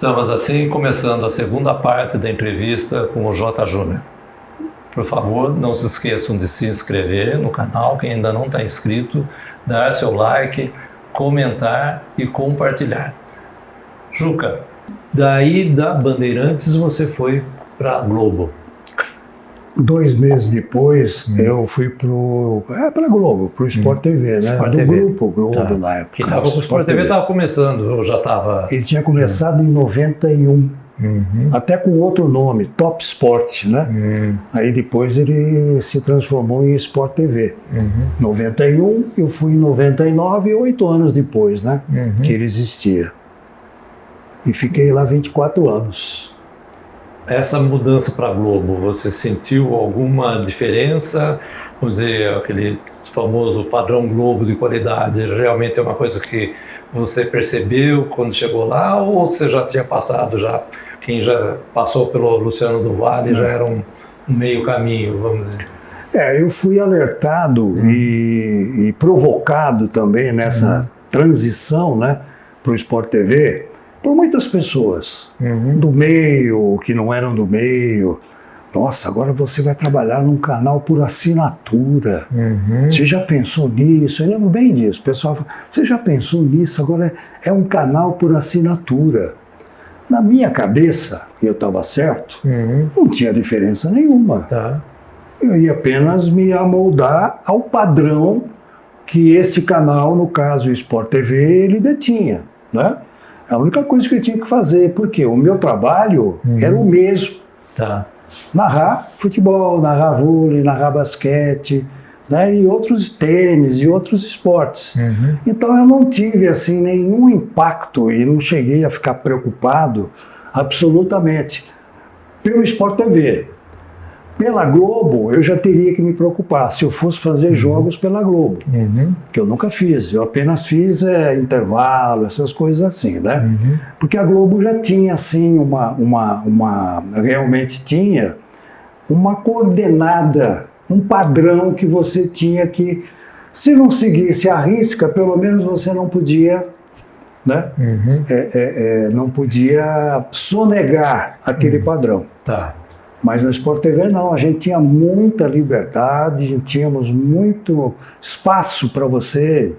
Estamos assim começando a segunda parte da entrevista com o J. Júnior. Por favor, não se esqueçam de se inscrever no canal, quem ainda não está inscrito, dar seu like, comentar e compartilhar. Juca, daí da Bandeirantes você foi para a Globo. 2 meses depois, eu fui para a Globo, para o Sport TV, né? Sport do TV. Grupo Globo na época. O Sport TV estava começando, ou já estava... Ele tinha começado em 91, até com outro nome, Top Sport, né? Aí depois ele se transformou em Sport TV. 91, eu fui em 99, 8 anos depois, né? Que ele existia. E fiquei lá 24 anos. Essa mudança para a Globo, você sentiu alguma diferença? Vamos dizer, aquele famoso padrão Globo de qualidade, realmente é uma coisa que você percebeu quando chegou lá, ou você já tinha passado, quem já passou pelo Luciano do Vale já era um meio caminho, vamos dizer? Eu fui alertado e provocado também nessa transição, né, para o Sport TV, por muitas pessoas, do meio, que não eram do meio. Nossa, agora você vai trabalhar num canal por assinatura. Você já pensou nisso? Eu lembro bem disso. O pessoal fala, você já pensou nisso? Agora é um canal por assinatura. Na minha cabeça, e eu estava certo, não tinha diferença nenhuma. Tá. Eu ia apenas me amoldar ao padrão que esse canal, no caso o Sport TV, ele detinha, né? A única coisa que eu tinha que fazer, porque o meu trabalho era o mesmo. Tá. Narrar futebol, narrar vôlei, narrar basquete, né, e outros tênis e outros esportes. Então eu não tive assim nenhum impacto e não cheguei a ficar preocupado absolutamente pelo Sport TV. Pela Globo, eu já teria que me preocupar se eu fosse fazer jogos pela Globo, que eu nunca fiz. Eu apenas fiz intervalo, essas coisas assim, né? Porque a Globo já tinha, assim, realmente tinha uma coordenada, um padrão que você tinha que, se não seguisse a risca, pelo menos você não podia, né? Não podia sonegar aquele padrão. Tá. Mas no Sport TV não, a gente tinha muita liberdade, tínhamos muito espaço para você,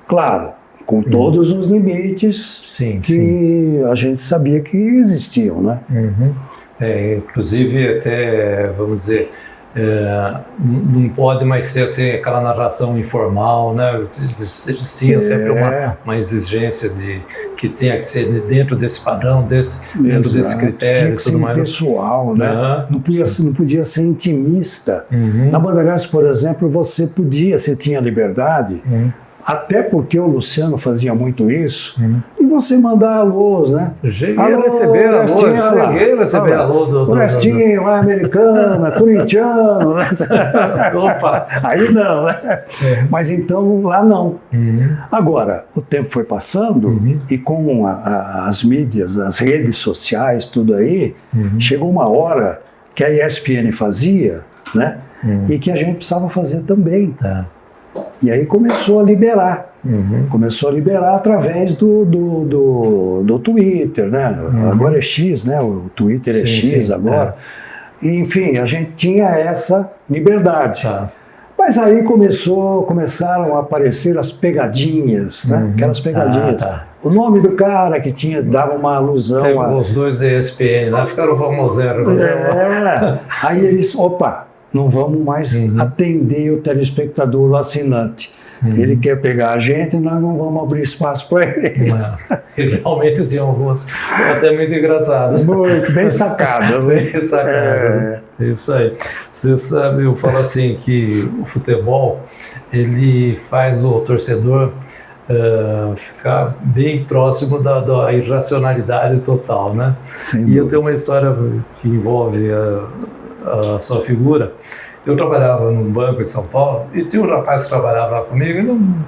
claro, com todos os limites que a gente sabia que existiam, né? Inclusive até, vamos dizer, não pode mais ser assim, aquela narração informal, né? Existia sempre uma exigência que tenha que ser dentro desse padrão, dentro desse critério. Tinha que ser pessoal, né? Não podia ser intimista. Na Bandeirantes, por exemplo, você tinha liberdade, até porque o Luciano fazia muito isso, e você mandar alôs, né? Cheguei a receber alô do Restinho lá, americana, corintiano, né? Opa! Aí não, né? Mas então lá não. Agora, o tempo foi passando e com as mídias, as redes sociais, tudo aí, chegou uma hora que a ESPN fazia, né? E que a gente precisava fazer também. Tá. E aí começou a liberar. Começou a liberar através do Twitter, né? Agora é X, né? O Twitter é X agora. E, enfim, a gente tinha essa liberdade. Tá. Mas aí começaram a aparecer as pegadinhas, né? Aquelas pegadinhas. O nome do cara que dava uma alusão a... Os dois da ESPN lá ficaram famoseros. Aí eles, não vamos mais atender o telespectador, o assinante. Ele quer pegar a gente e nós não vamos abrir espaço para ele. Realmente tinha algumas até muito engraçadas. Muito, bem sacadas. Bem sacadas. Isso aí. Você sabe, eu falo assim que o futebol, ele faz o torcedor ficar bem próximo da irracionalidade total, né? E eu tenho uma história que envolve a sua figura. Eu trabalhava num banco de São Paulo e tinha um rapaz que trabalhava lá comigo, ele um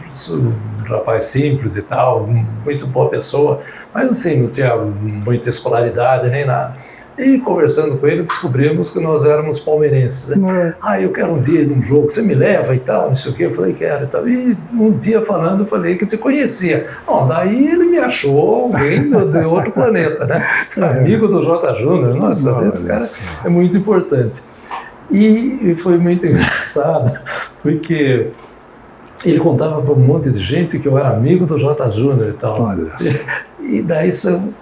rapaz simples e tal, muito boa pessoa, mas assim, não tinha muita escolaridade nem nada. E conversando com ele, descobrimos que nós éramos palmeirenses, né? Eu quero ver um jogo, você me leva e tal, não sei o quê. Eu falei, quero e tal. E um dia falando, eu falei que te conhecia. Bom, daí ele me achou alguém de outro planeta, né? Amigo do J. Júnior. Nossa, esse cara é muito importante. E foi muito engraçado, porque ele contava para um monte de gente que eu era amigo do J. Júnior e tal. E daí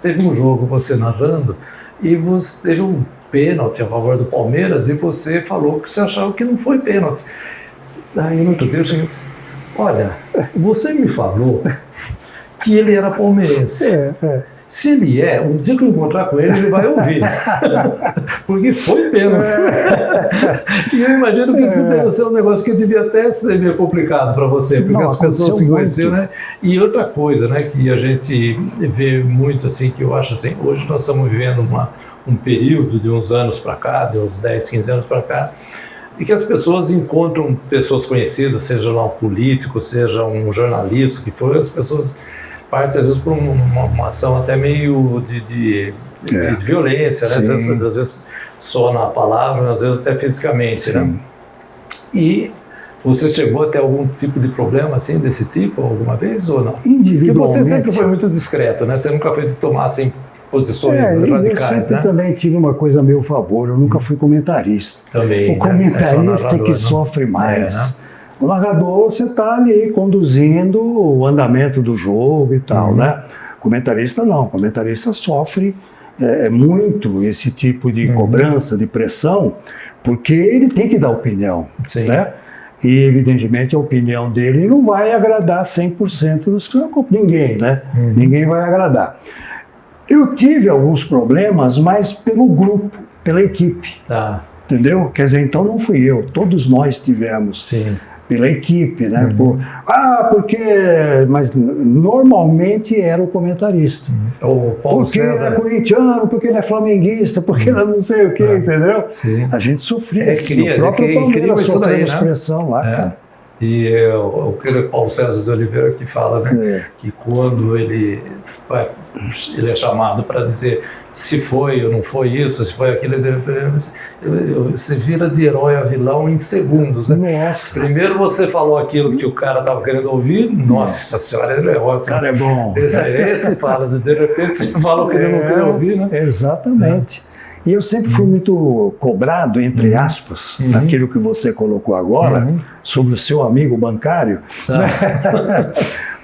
teve um jogo, você narrando, e você teve um pênalti a favor do Palmeiras e você falou que você achava que não foi pênalti. Daí no outro dia eu cheguei e disse, olha, você me falou que ele era palmeirense. Se ele um dia que eu encontrar com ele vai ouvir. Porque foi pênalti. E eu imagino que isso deve ser um negócio que devia até ser meio complicado para você, porque as pessoas se conheciam, né? E outra coisa, né, que a gente vê muito assim, que eu acho assim, hoje nós estamos vivendo um período de uns anos para cá, de uns 10, 15 anos para cá, e que as pessoas encontram pessoas conhecidas, seja lá um político, seja um jornalista, que for, as pessoas parte às vezes por uma ação até meio de violência, né? Às vezes só na palavra, às vezes até fisicamente, né? E você chegou até algum tipo de problema assim, desse tipo, alguma vez ou não? Individualmente. Porque você sempre foi muito discreto, né? Você nunca foi de tomar assim posições radicais, eu sempre também tive uma coisa a meu favor, eu nunca fui comentarista. Também, o comentarista é que sofre mais. Né? O narrador, você está ali conduzindo o andamento do jogo e tal, né? Comentarista não, comentarista sofre muito esse tipo de cobrança, de pressão, porque ele tem que dar opinião, né? E evidentemente a opinião dele não vai agradar 100% ninguém, né? Ninguém vai agradar. Eu tive alguns problemas, mas pelo grupo, pela equipe, entendeu? Quer dizer, então não fui eu, todos nós tivemos. Pela equipe, né? Porque... Mas normalmente era o comentarista. Porque ele é corintiano, porque ele é flamenguista, porque ele não sei o quê, entendeu? A gente sofria. O próprio Palmeiras sofreu uma expressão lá, cara. E o Paulo César de Oliveira que fala, né, que quando ele é chamado para dizer se foi ou não foi isso, se foi aquilo, você vira de herói a vilão em segundos, né? Nossa. Primeiro você falou aquilo que o cara estava querendo ouvir, nossa senhora, ele é ótimo. O cara é bom. Esse fala, de repente você fala o que ele não quer ouvir, né? Exatamente. E eu sempre fui muito cobrado, entre aspas, naquilo que você colocou agora, sobre o seu amigo bancário.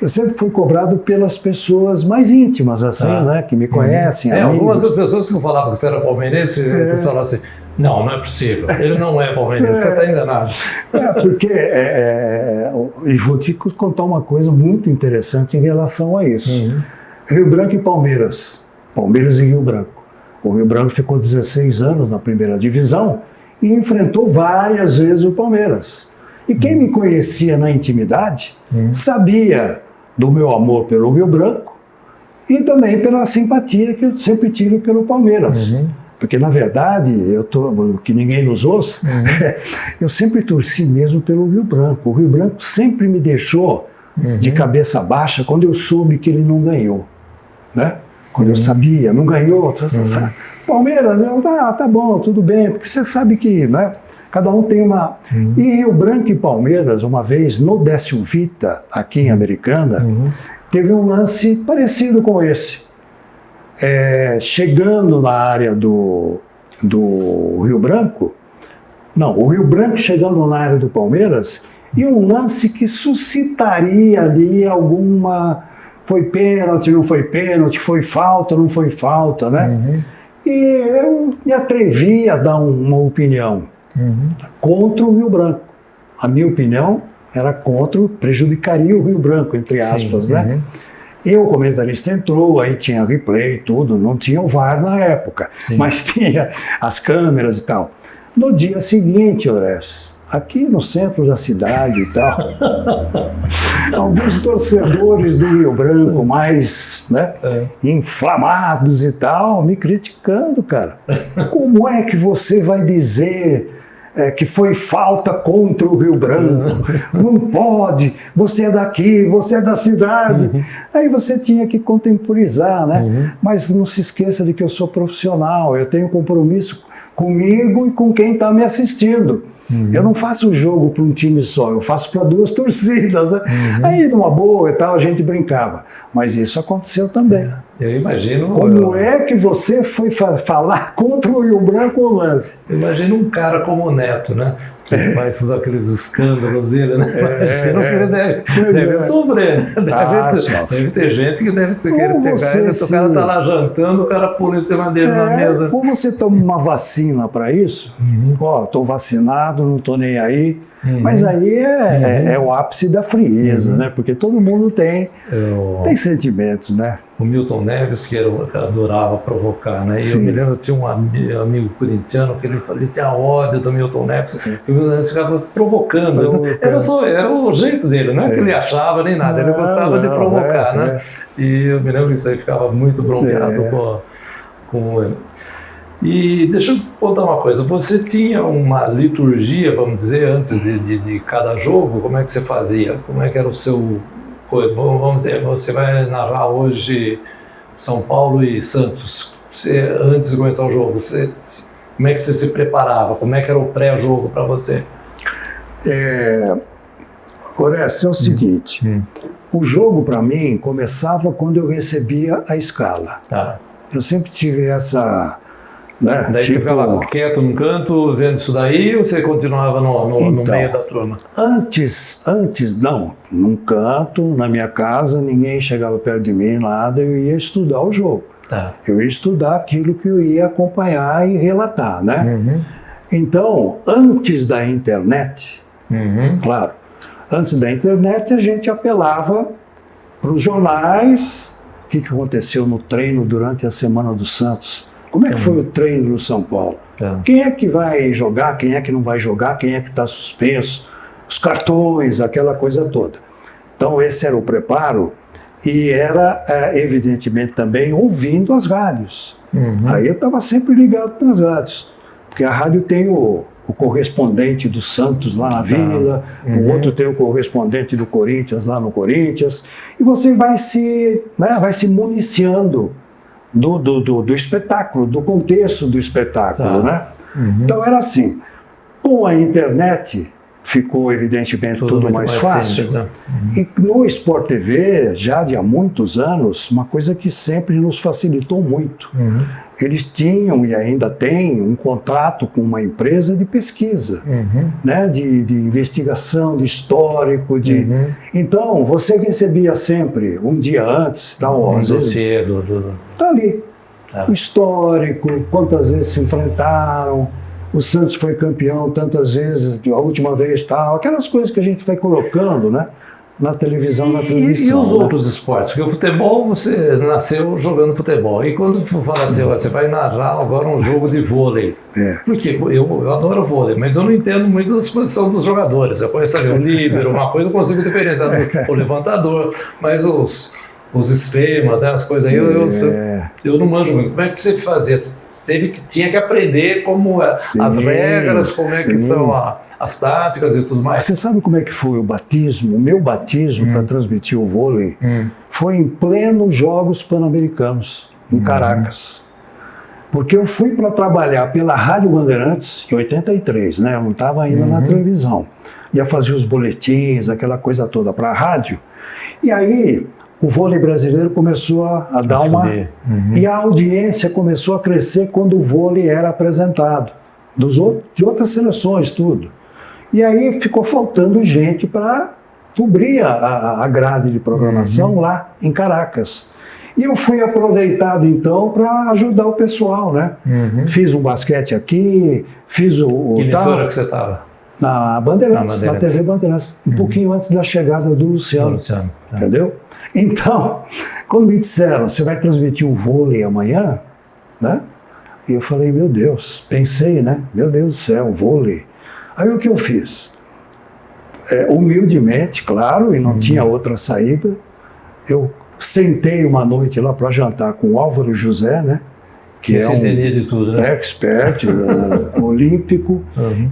Eu sempre fui cobrado pelas pessoas mais íntimas, assim, né, que me conhecem, amigos. Algumas das pessoas que falavam que você era palmeirense, falavam assim, não é possível, ele não é palmeirense, você está enganado. Porque, e vou te contar uma coisa muito interessante em relação a isso. Rio Branco e Palmeiras, Palmeiras e Rio Branco. O Rio Branco ficou 16 anos na primeira divisão e enfrentou várias vezes o Palmeiras. E quem me conhecia na intimidade sabia do meu amor pelo Rio Branco e também pela simpatia que eu sempre tive pelo Palmeiras. Porque, na verdade, que ninguém nos ouça, eu sempre torci mesmo pelo Rio Branco. O Rio Branco sempre me deixou de cabeça baixa quando eu soube que ele não ganhou, né? Quando eu sabia, não ganhou, Palmeiras, tá bom, tudo bem, porque você sabe que, né, cada um tem uma... E Rio Branco e Palmeiras, uma vez, no Décio Vita, aqui em Americana, teve um lance parecido com esse. Chegando na área do Rio Branco, o Rio Branco chegando na área do Palmeiras, e um lance que suscitaria ali alguma... Foi pênalti, não foi pênalti, foi falta, não foi falta, né? E eu me atrevi a dar uma opinião contra o Rio Branco. A minha opinião era contra, prejudicaria o Rio Branco, entre aspas, né? E o comentarista entrou, aí tinha replay, tudo, não tinha o VAR na época, mas tinha as câmeras e tal. No dia seguinte, Orestes, aqui no centro da cidade e tal, alguns torcedores do Rio Branco mais, né, inflamados e tal, me criticando, cara. Como é que você vai dizer que foi falta contra o Rio Branco. Não pode, você é daqui, você é da cidade. Aí você tinha que contemporizar, né? Mas não se esqueça de que eu sou profissional, eu tenho compromisso comigo e com quem está me assistindo. Eu não faço o jogo para um time só, eu faço para 2 torcidas. Né? Aí, numa boa e tal, a gente brincava. Mas isso aconteceu também. Eu imagino... Como é que você foi falar contra o Rio Branco ou lance? Eu imagino um cara como o Neto, né? Que faz todos aqueles escândalos dele, né? Imagino que ele deve sofrer, né? Deve ter gente que deve ter querer pegar ele, o cara tá lá jantando, o cara pula em cima dele na mesa. Ou você toma uma vacina para isso, ó, tô vacinado, não tô nem aí. Mas aí é o ápice da frieza, né? Porque todo mundo tem sentimentos, né? O Milton Neves, que adorava provocar, né? E eu me lembro, eu tinha um amigo corintiano que ele tinha ódio do Milton Neves, e o Milton Neves ficava provocando. Era o jeito dele, não é que ele achava nem nada, ele gostava de provocar, né? E eu me lembro que isso aí ficava muito bronqueado com ele. E deixa eu contar uma coisa, você tinha uma liturgia, vamos dizer, antes de cada jogo? Como é que você fazia? Como é que era o seu... Vamos dizer, você vai narrar hoje São Paulo e Santos. Antes de começar o jogo, como é que você se preparava? Como é que era o pré-jogo para você? Horácio, é o seguinte, o jogo para mim começava quando eu recebia a escala. Eu sempre tive essa... Né? Daí você ficava quieto num canto, vendo isso daí, ou você continuava no meio da turma? Antes não. Num canto, na minha casa, ninguém chegava perto de mim, nada, eu ia estudar o jogo. Eu ia estudar aquilo que eu ia acompanhar e relatar, né? Então, antes da internet, claro, antes da internet a gente apelava para os jornais, o que aconteceu no treino durante a Semana do Santos. Como é que foi o treino do São Paulo? Quem é que vai jogar, quem é que não vai jogar, quem é que está suspenso, os cartões, aquela coisa toda. Então esse era o preparo e era, evidentemente, também ouvindo as rádios. Aí eu estava sempre ligado nas rádios, porque a rádio tem o correspondente do Santos lá na Vila, o outro tem o correspondente do Corinthians lá no Corinthians, e você vai se municiando do espetáculo, do contexto do espetáculo, né? Então era assim. Com a internet ficou evidentemente tudo mais fácil. Simples, né? E no Sport TV, já de há muitos anos, uma coisa que sempre nos facilitou muito. Eles tinham e ainda têm um contrato com uma empresa de pesquisa, né? de investigação, de histórico. Então, você recebia sempre, um dia antes, tá ali, o histórico, quantas vezes se enfrentaram, o Santos foi campeão tantas vezes, a última vez tal, aquelas coisas que a gente vai colocando, né? Na televisão, na transmissão. E os outros esportes? Porque o futebol, você nasceu jogando futebol. E quando fala assim, você vai narrar agora um jogo de vôlei. Porque eu adoro vôlei, mas eu não entendo muito da posição dos jogadores. Eu conheço ali o líbero, uma coisa eu consigo diferenciar o levantador, mas os extremos, né, as coisas aí, eu não manjo muito. Como é que você fazia? Tinha que aprender como as regras, como é que são as táticas e tudo mais. Você sabe como é que foi o batismo? O meu batismo para transmitir o vôlei foi em pleno Jogos Pan-Americanos, em Caracas. Porque eu fui para trabalhar pela Rádio Bandeirantes em 83, né? Eu não estava ainda na televisão. Ia fazer os boletins, aquela coisa toda para a rádio. E aí o vôlei brasileiro começou a dar uma... E a audiência começou a crescer quando o vôlei era apresentado. De outras seleções, tudo. E aí ficou faltando gente para cobrir a grade de programação lá em Caracas. E eu fui aproveitado, então, para ajudar o pessoal, né? Fiz um basquete aqui, fiz o que emissora que você estava? Na Bandeirantes, na TV Bandeirantes, um pouquinho antes da chegada do Luciano. Entendeu? Então, quando me disseram, você vai transmitir o vôlei amanhã, né? E eu falei, meu Deus, pensei, né? Meu Deus do céu, vôlei. Aí o que eu fiz? Humildemente, claro, e não tinha outra saída, eu sentei uma noite lá para jantar com o Álvaro José, né? que é um de tudo, né? expert olímpico,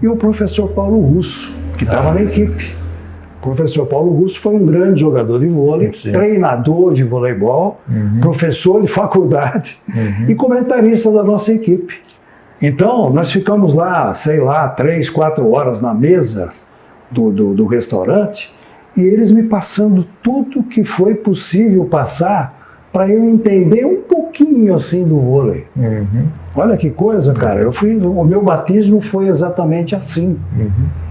e o professor Paulo Russo, que estava na equipe. O professor Paulo Russo foi um grande jogador de vôlei, treinador de voleibol, professor de faculdade e comentarista da nossa equipe. Então, nós ficamos lá, sei lá, 3, 4 horas na mesa do restaurante, e eles me passando tudo que foi possível passar para eu entender um pouquinho assim do vôlei. Olha que coisa, cara. O meu batismo foi exatamente assim.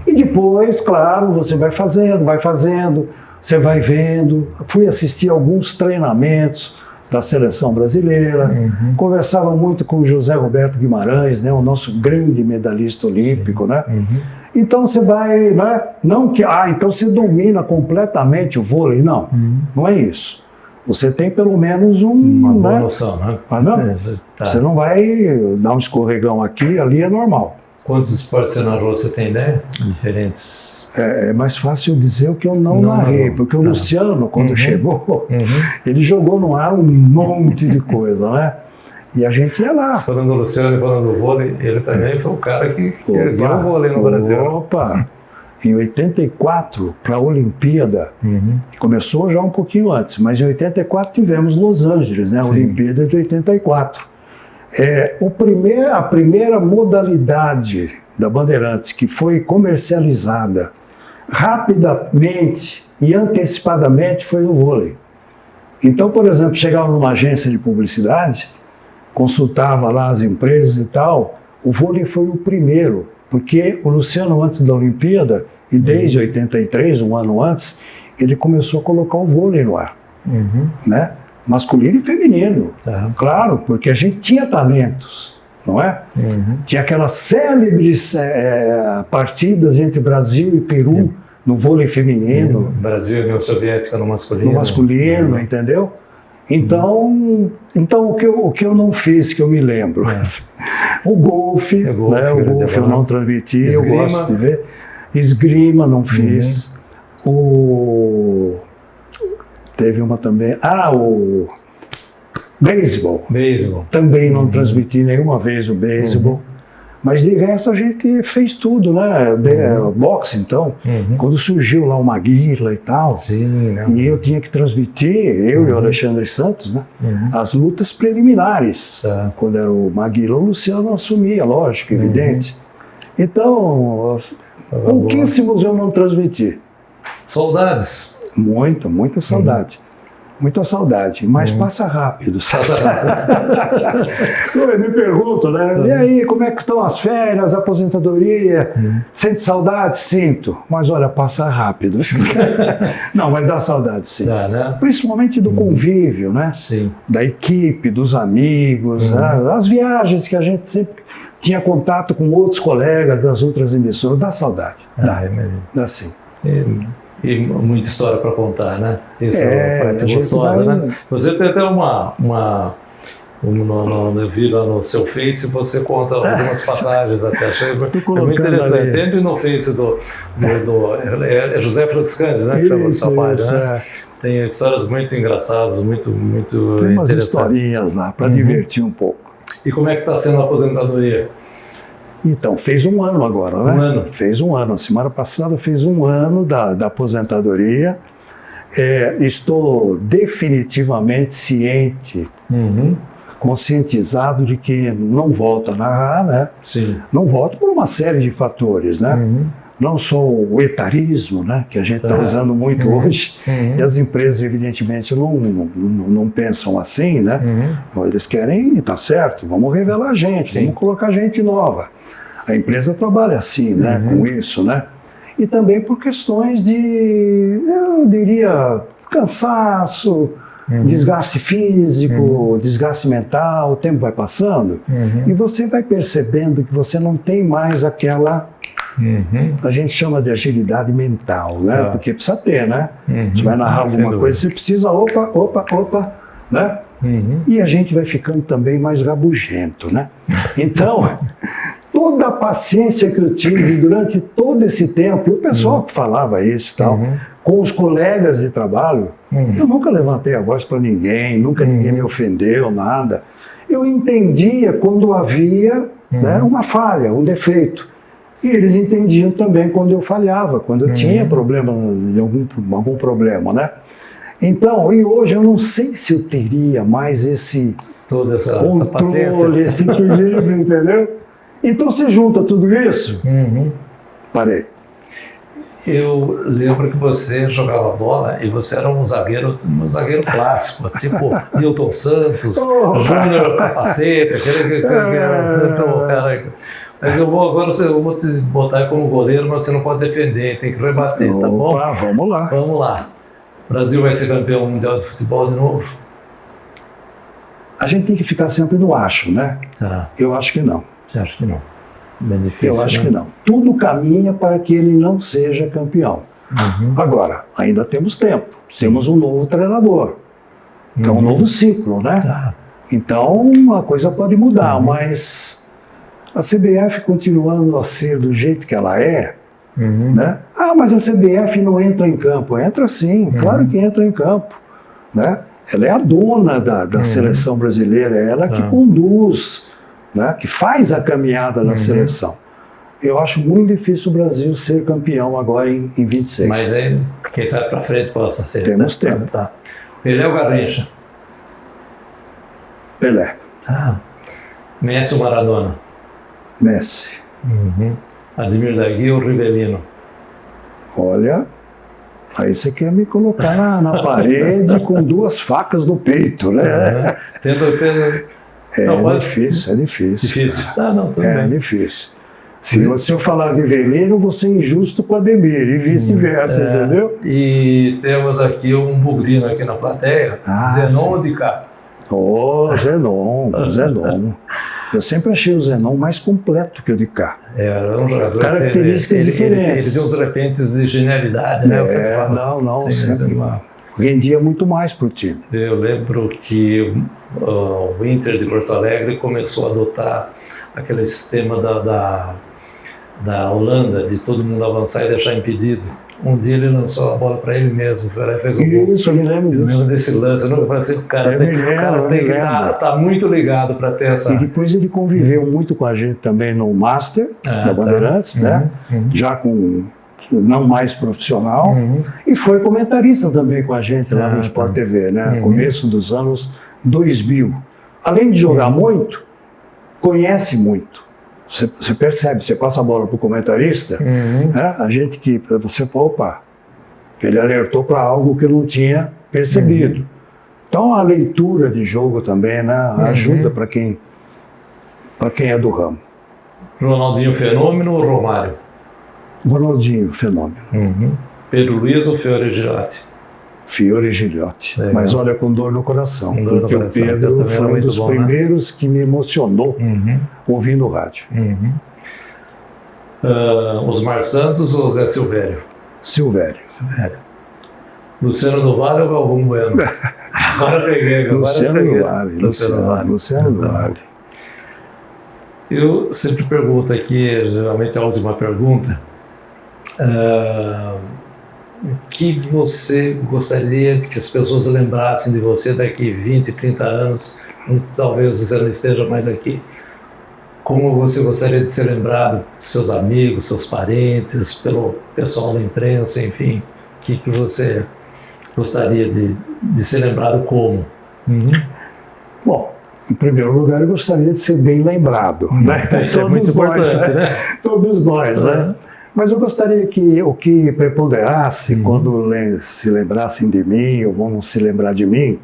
E depois, claro, você vai fazendo, você vai vendo. Fui assistir alguns treinamentos da seleção brasileira, conversava muito com o José Roberto Guimarães, né, o nosso grande medalhista olímpico, né? Então você vai, né? Não que, então você domina completamente o vôlei, não, não é isso. Você tem pelo menos uma boa noção, né? Mas não, você não vai dar um escorregão aqui, ali é normal. Quantos esportes você narrou, você tem ideia? Diferentes? É mais fácil dizer o que eu não narrei, porque o Luciano, quando chegou, ele jogou no ar um monte de coisa, né? E a gente ia lá. Falando do Luciano e falando do vôlei, ele também foi o cara que ergueu o vôlei no Brasil. Opa! Em 84, para a Olimpíada, começou já um pouquinho antes, mas em 84 tivemos Los Angeles, né? A Olimpíada de 84. A primeira modalidade da Bandeirantes que foi comercializada rapidamente e antecipadamente foi o vôlei. Então, por exemplo, chegava numa agência de publicidade, consultava lá as empresas e tal, o vôlei foi o primeiro, porque o Luciano, antes da Olimpíada, e desde 83, um ano antes, ele começou a colocar o vôlei no ar, né? Masculino e feminino, claro, porque a gente tinha talentos, não é? Tinha aquelas célebres partidas entre Brasil e Peru no vôlei feminino. Brasil e União Soviética no masculino. No masculino, entendeu? Então o que eu não fiz, que eu me lembro, o golfe, né? O golfe eu não transmiti, eu gosto de ver. Esgrima não fiz. Teve uma também. O beisebol. Também não transmiti nenhuma vez o beisebol. Mas de resto a gente fez tudo, né? Boxe, então. Quando surgiu lá o Maguila e tal. E eu tinha que transmitir, eu e o Alexandre Santos, né? As lutas preliminares. Quando era o Maguila, o Luciano assumia, lógico, evidente. Então, pouquíssimos eu não transmiti. Saudades? Muita saudade. Muita saudade, mas passa rápido. Eu me pergunto, né? E aí, como é que estão as férias, a aposentadoria? Sente saudade? Sinto. Mas olha, passa rápido. Não, mas dá saudade, sim. Né? Principalmente do convívio, né? Da equipe, dos amigos, as viagens que a gente sempre tinha contato com outros colegas das outras emissoras. Dá saudade. Dá sim. E muita história para contar, né? Isso é uma parte gostosa, né? Você tem até eu vi lá no seu Face, você conta algumas passagens até. Achei muito interessante. Sempre no Face é José Franciscani, né? Que chama essa página, né? Tem histórias muito engraçadas, muito tem umas historinhas lá para divertir um pouco. E como é que está sendo a aposentadoria? Então, fez um ano agora, né? Fez um ano. A semana passada fez um ano da aposentadoria. Estou definitivamente ciente, conscientizado de que não volto a narrar, né? Não volto por uma série de fatores, né? Não só o etarismo, né? Que a gente está usando muito hoje. E as empresas, evidentemente, não pensam assim, né? Eles querem, tá certo, vamos revelar gente, vamos colocar gente nova. A empresa trabalha assim, né? Com isso, né? E também por questões de, eu diria, cansaço, desgaste físico, desgaste mental, o tempo vai passando e você vai percebendo que você não tem mais aquela, a gente chama de agilidade mental, né? Porque precisa ter, né? Você vai narrar alguma coisa, você precisa, opa, né? E a gente vai ficando também mais rabugento, né? Então, toda a paciência que eu tive durante todo esse tempo, o pessoal que falava isso e tal, com os colegas de trabalho, eu nunca levantei a voz para ninguém, nunca ninguém me ofendeu, nada. eu entendia quando havia né, uma falha, um defeito. E eles entendiam também quando eu falhava, quando eu tinha problema, algum problema, né? Então, e hoje eu não sei se eu teria mais esse controle, esse equilíbrio, entendeu? Então você junta tudo isso. Parei. Eu lembro que você jogava bola e você era um zagueiro clássico, tipo Nilton Santos, Júnior Capacete, aquele cara. Mas agora eu vou te botar como goleiro, mas você não pode defender, tem que rebater, tá bom? Opa, vamos lá. Vamos lá. O Brasil vai ser campeão mundial de futebol de novo? A gente tem que ficar sempre no acho, né? Tá. Eu acho que não. Você acha que não? Bem difícil, eu acho que não. Tudo caminha para que ele não seja campeão. Agora, ainda temos tempo. Temos um novo treinador. Então, um novo ciclo, né? Tá. Então, a coisa pode mudar, mas a CBF continuando a ser do jeito que ela é, né? Ah, mas a CBF não entra em campo. Entra sim, claro que entra em campo, né? Ela é a dona da seleção brasileira, é ela que conduz, né? Que faz a caminhada da seleção. Eu acho muito difícil o Brasil ser campeão agora em 26. Mas aí, quem sabe para frente possa ser. Temos tempo. Tá. Pelé ou Garrincha? Pelé. Ah. Messi ou Maradona? Messi. Ademir da Guia ou Rivelino? Olha, aí você quer me colocar na parede com duas facas no peito, né? Difícil, é difícil. Difícil. Ah, não, tudo bem. Difícil. Se eu falar Rivelino, vou ser injusto com Ademir e vice-versa, entendeu? E temos aqui um bugrino aqui na plateia, Zenon ou Dicá? Zenon. Eu sempre achei o Zenon mais completo que o Dicá. Era um jogador características diferentes. Ele tem uns repentes de genialidade, né? Sempre rendia muito mais para o time. Eu lembro que o Inter de Porto Alegre começou a adotar aquele sistema da Holanda, de todo mundo avançar e deixar impedido. Um dia ele lançou a bola para ele mesmo, fez um gol. Isso, eu me lembro disso. Eu lembro desse lance, eu falei assim, o cara tem que estar muito ligado para ter essa... E depois ele conviveu muito com a gente também no Master, da Bandeirantes, né? Já com não mais profissional, e foi comentarista também com a gente lá no Sport TV, né? Começo dos anos 2000. Além de jogar muito, conhece muito. Você percebe, você passa a bola para o comentarista, né? A gente que você opa, ele alertou para algo que eu não tinha percebido. Então a leitura de jogo também, né, ajuda para quem é do ramo. Ronaldinho Fenômeno ou Romário? Ronaldinho Fenômeno. Pedro Luiz ou Fiore Gilhote? Fiore Gilhote. Mas olha, com dor no coração, porque o Pedro foi um dos primeiros que me emocionou ouvindo o rádio. Osmar Santos ou Zé Silvério? Silvério. Luciano do Vale ou Galvão Bueno? Agora peguei. Luciano do Vale. Eu sempre pergunto aqui, geralmente a última pergunta, o que você gostaria que as pessoas lembrassem de você daqui 20, 30 anos, talvez você não esteja mais aqui? Como você gostaria de ser lembrado dos seus amigos, seus parentes, pelo pessoal da imprensa, enfim? O que você gostaria de ser lembrado como? Bom, em primeiro lugar, eu gostaria de ser bem lembrado, né? Isso é muito importante, né? Todos nós, né? Mas eu gostaria que o que preponderasse, quando se lembrassem de mim, ou vão se lembrar de mim,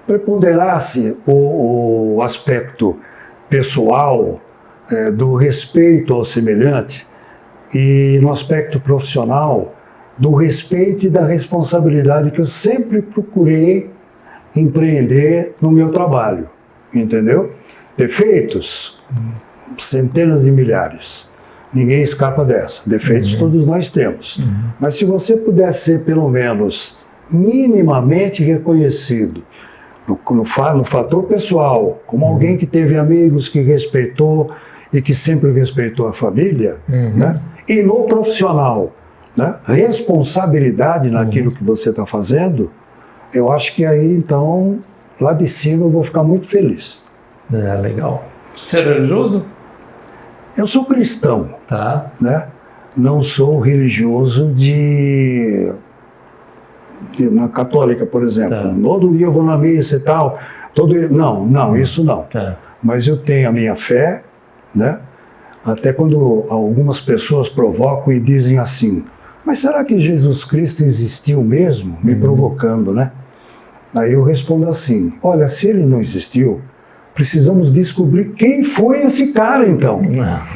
preponderasse o aspecto pessoal, do respeito ao semelhante, e no aspecto profissional, do respeito e da responsabilidade que eu sempre procurei empreender no meu trabalho, entendeu? Defeitos, centenas de milhares. Ninguém escapa dessa. Defeitos todos nós temos. Mas se você puder ser, pelo menos, minimamente reconhecido no fator pessoal, como alguém que teve amigos, que respeitou e que sempre respeitou a família, né? E no profissional, né? Responsabilidade naquilo que você está fazendo, eu acho que aí, então, lá de cima eu vou ficar muito feliz. É, legal. Você é religioso? Eu sou cristão, Tá. né? Não sou religioso na católica, por exemplo. Tá. Todo dia eu vou na missa e tal. Não, isso não. Tá. Mas eu tenho a minha fé, né? Até quando algumas pessoas provocam e dizem assim, mas será que Jesus Cristo existiu mesmo? Me provocando, né? Aí eu respondo assim, olha, se ele não existiu, precisamos descobrir quem foi esse cara, então.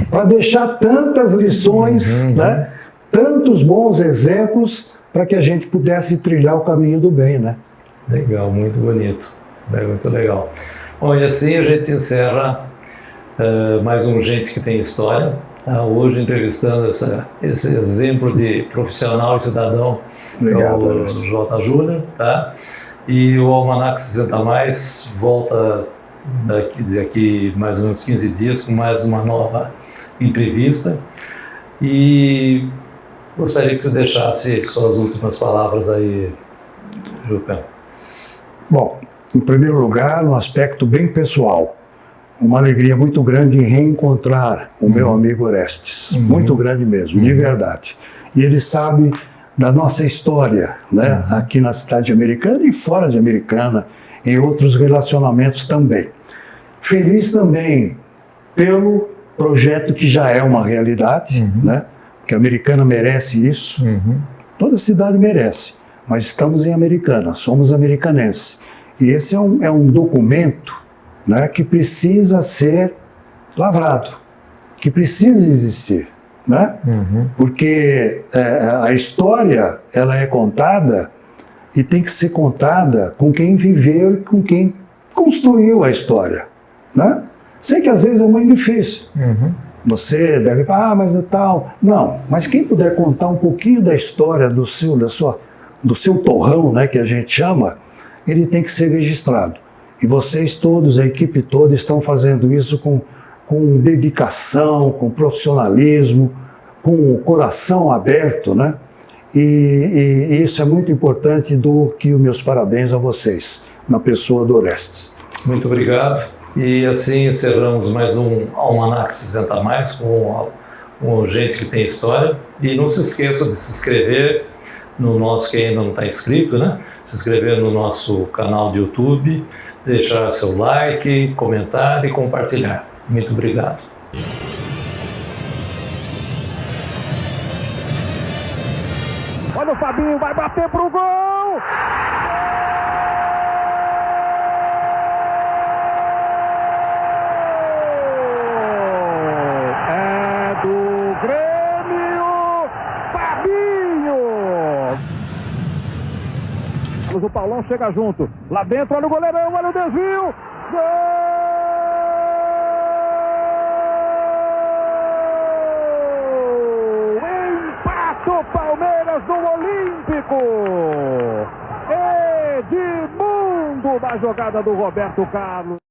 Para deixar tantas lições, né? Tantos bons exemplos para que a gente pudesse trilhar o caminho do bem, né? Legal, muito bonito. Muito legal. Bom, e assim a gente encerra mais um Gente que Tem História. Hoje entrevistando esse exemplo de profissional e cidadão, Obrigado, o J. Júnior, tá? E o Almanac 60 Mais volta daqui mais ou menos 15 dias com mais uma nova entrevista. E gostaria que você deixasse suas últimas palavras aí, Juca. Bom, em primeiro lugar, no aspecto bem pessoal, uma alegria muito grande em reencontrar o meu amigo Orestes, muito grande mesmo, de verdade. E ele sabe da nossa história, né, aqui na cidade americana e fora de Americana, em outros relacionamentos também. Feliz também pelo projeto que já é uma realidade, né, que a Americana merece isso, toda cidade merece, mas estamos em Americana, somos americanenses. E esse é um documento, né, que precisa ser lavrado, que precisa existir, né? Porque a história ela é contada e tem que ser contada com quem viveu e com quem construiu a história, né? Sei que às vezes é muito difícil. Você deve, mas é tal. Não, mas quem puder contar um pouquinho da história do seu torrão, né, que a gente chama, ele tem que ser registrado. E vocês todos, a equipe toda, estão fazendo isso com dedicação, com profissionalismo, com o coração aberto, né? E isso é muito importante, dou aqui os meus parabéns a vocês, na pessoa do Orestes. Muito obrigado. E assim encerramos mais um Almanac 60 Mais com Gente que Tem História. E não se esqueça de se inscrever no nosso, quem ainda não está inscrito, né? Se inscrever no nosso canal de YouTube, deixar seu like, comentar e compartilhar. Muito obrigado. Olha o Fabinho, vai bater pro gol! É do Grêmio, Fabinho! O Paulão chega junto, lá dentro, olha o goleirão, olha o desvio! Gol! Do Palmeiras no Olímpico. Edmundo na jogada do Roberto Carlos.